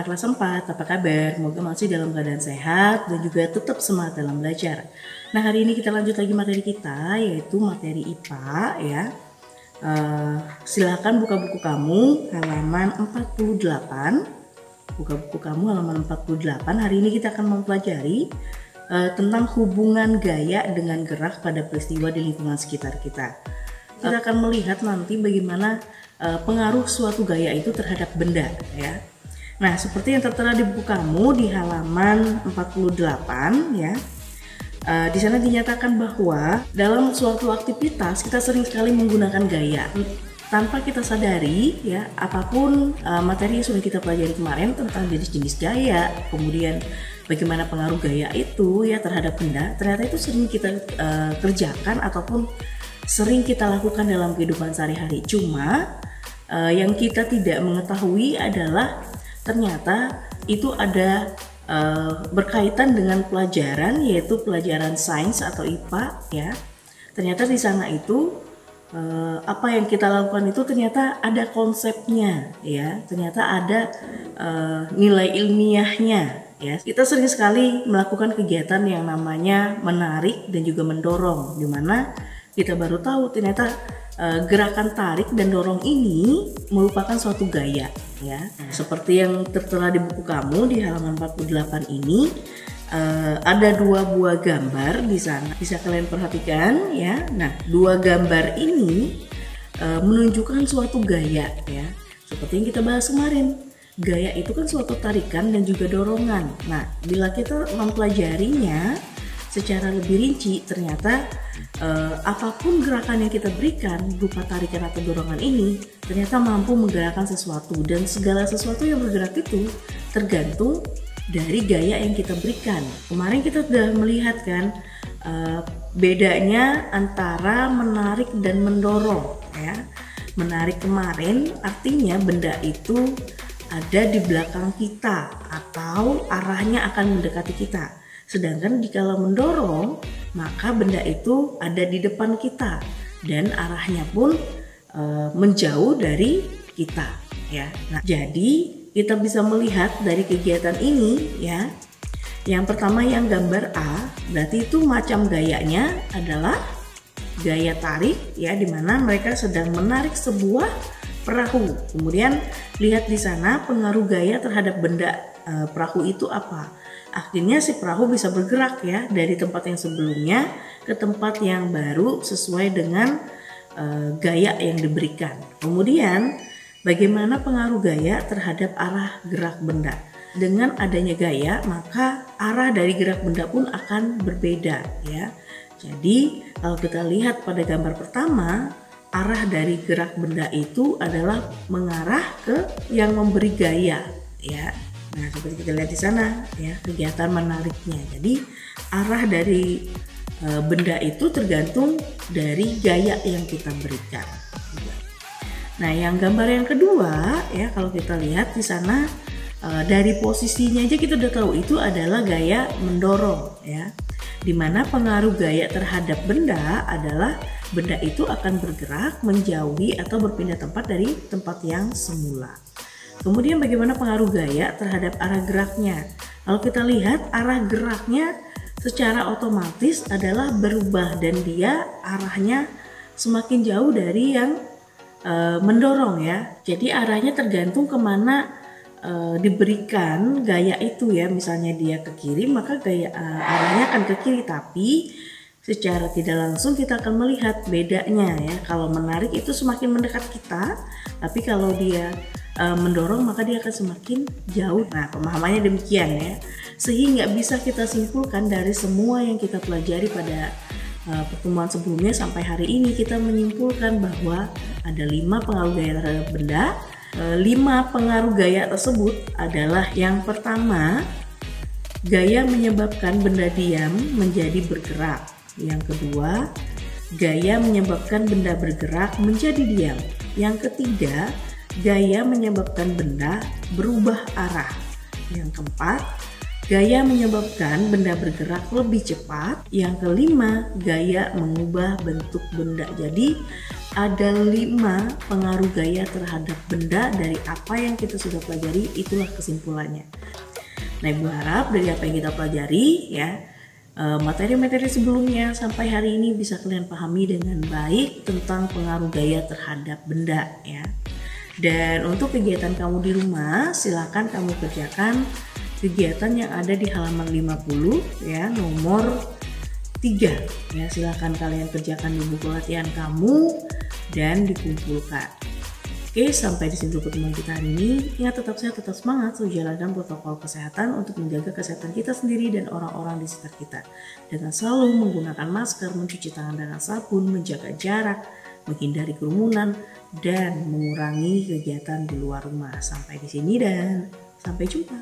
kelas 4, apa kabar? Semoga masih dalam keadaan sehat dan juga tetap semangat dalam belajar. Nah, hari ini kita lanjut lagi materi kita, yaitu materi IPA ya. Silakan buka buku kamu halaman 48. Buka buku kamu halaman 48. Hari ini kita akan mempelajari tentang hubungan gaya dengan gerak pada peristiwa di lingkungan sekitar kita. Kita akan melihat nanti bagaimana pengaruh suatu gaya itu terhadap benda ya. Nah, seperti yang tertera di buku kamu di halaman 48 ya. Di sana dinyatakan bahwa dalam suatu aktivitas kita sering sekali menggunakan gaya tanpa kita sadari ya. Apapun materi yang sudah kita pelajari kemarin tentang jenis-jenis gaya, kemudian bagaimana pengaruh gaya itu ya terhadap benda, ternyata itu sering kita kerjakan ataupun sering kita lakukan dalam kehidupan sehari-hari. Cuma yang kita tidak mengetahui adalah ternyata itu ada berkaitan dengan pelajaran, yaitu pelajaran sains atau IPA ya. Ternyata di sana itu apa yang kita lakukan itu ternyata ada konsepnya ya. Ternyata ada nilai ilmiahnya ya. Kita sering sekali melakukan kegiatan yang namanya menarik dan juga mendorong, di mana kita baru tahu ternyata gerakan tarik dan dorong ini merupakan suatu gaya ya. Seperti yang tertera di buku kamu di halaman 48 ini ada dua buah gambar di sana. Bisa kalian perhatikan ya. Nah, dua gambar ini menunjukkan suatu gaya ya. Seperti yang kita bahas kemarin. Gaya itu kan suatu tarikan dan juga dorongan. Nah, bila kita mempelajarinya secara lebih rinci, ternyata apapun gerakan yang kita berikan berupa tarikan atau dorongan ini ternyata mampu menggerakkan sesuatu, dan segala sesuatu yang bergerak itu tergantung dari gaya yang kita berikan. Kemarin kita sudah melihat kan bedanya antara menarik dan mendorong ya. Menarik kemarin artinya benda itu ada di belakang kita atau arahnya akan mendekati kita. Sedangkan jika mendorong, maka benda itu ada di depan kita dan arahnya pun menjauh dari kita ya. Nah, jadi kita bisa melihat dari kegiatan ini ya. Yang pertama yang gambar A, berarti itu macam gayanya adalah gaya tarik ya, dimana mereka sedang menarik sebuah perahu. Kemudian lihat di sana pengaruh gaya terhadap benda perahu itu apa? Akhirnya si perahu bisa bergerak ya dari tempat yang sebelumnya ke tempat yang baru sesuai dengan gaya yang diberikan. Kemudian bagaimana pengaruh gaya terhadap arah gerak benda? Dengan adanya gaya, maka arah dari gerak benda pun akan berbeda ya. Jadi kalau kita lihat pada gambar pertama, arah dari gerak benda itu adalah mengarah ke yang memberi gaya ya. Nah, seperti kita lihat di sana ya, kegiatan menariknya. Jadi arah dari benda itu tergantung dari gaya yang kita berikan. Nah, yang gambar yang kedua ya, kalau kita lihat di sana dari posisinya aja kita udah tahu itu adalah gaya mendorong ya. Dimana pengaruh gaya terhadap benda adalah benda itu akan bergerak, menjauhi atau berpindah tempat dari tempat yang semula. Kemudian bagaimana pengaruh gaya terhadap arah geraknya? Kalau kita lihat arah geraknya secara otomatis adalah berubah dan dia arahnya semakin jauh dari yang mendorong ya. Jadi arahnya tergantung kemana diberikan gaya itu ya. Misalnya dia ke kiri, maka gaya arahnya akan ke kiri, tapi secara tidak langsung kita akan melihat bedanya ya. Kalau menarik itu semakin mendekat kita, tapi kalau dia mendorong maka dia akan semakin jauh. Nah, pemahamannya demikian ya. Sehingga bisa kita simpulkan dari semua yang kita pelajari pada pertemuan sebelumnya sampai hari ini, kita menyimpulkan bahwa ada 5 pengaruh gaya terhadap benda. 5 pengaruh gaya tersebut adalah yang pertama, gaya menyebabkan benda diam menjadi bergerak. Yang kedua, gaya menyebabkan benda bergerak menjadi diam. Yang ketiga, gaya menyebabkan benda berubah arah. Yang keempat, gaya menyebabkan benda bergerak lebih cepat. Yang kelima, gaya mengubah bentuk benda. Jadi ada 5 pengaruh gaya terhadap benda dari apa yang kita sudah pelajari, itulah kesimpulannya. Nah, Ibu harap dari apa yang kita pelajari ya, materi-materi sebelumnya sampai hari ini bisa kalian pahami dengan baik tentang pengaruh gaya terhadap benda ya. Dan untuk kegiatan kamu di rumah, silakan kamu kerjakan kegiatan yang ada di halaman 50 ya, nomor 3 ya. Silakan kalian kerjakan di buku latihan kamu dan dikumpulkan. Oke, sampai di sini dulu pertemuan kita hari ini. Ingat, tetap sehat, tetap semangat, selalu jalankan protokol kesehatan untuk menjaga kesehatan kita sendiri dan orang-orang di sekitar kita. Dengan selalu menggunakan masker, mencuci tangan dengan sabun, menjaga jarak, menghindari kerumunan, dan mengurangi kegiatan di luar rumah. Sampai di sini dan sampai jumpa.